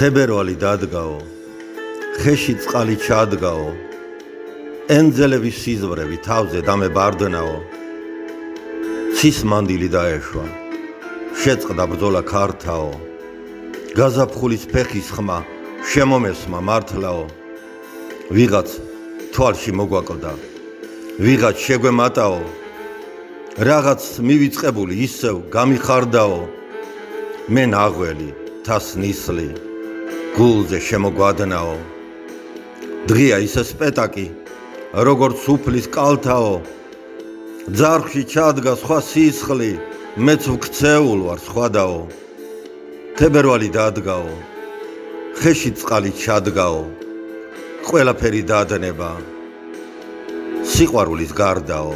თებერვალი დადგაო, ხეში წყალი ჩადგაო, ენძელების სიზმრები თავზე დამებარდნაო, ცის მანდილი დაეშვა, შეწყდა ბრძოლა ქართაო, გაზაფხულის ფეხის ხმა შემომესმა მართლაო, ვიღაც თვალში მოგვაკლდა, ვიღაც შეგვემატაო, რაღაც მივიწყებული ისევ გამიხარდაო, მე ნაღველი თას ნისლი, გულზე შემოგვადნაო, დღეა ისე სპეტაკი, როგორც უფლის კალთაო, ძარღვში ჩადგა სხვა სისხლი, მეც ვქცეულ ვარ სხვადაო, თებერვალი დადგაო, ხეში წყალი ჩადგაო, ყველაფერი დადნება, სიყვარულის გარდაო.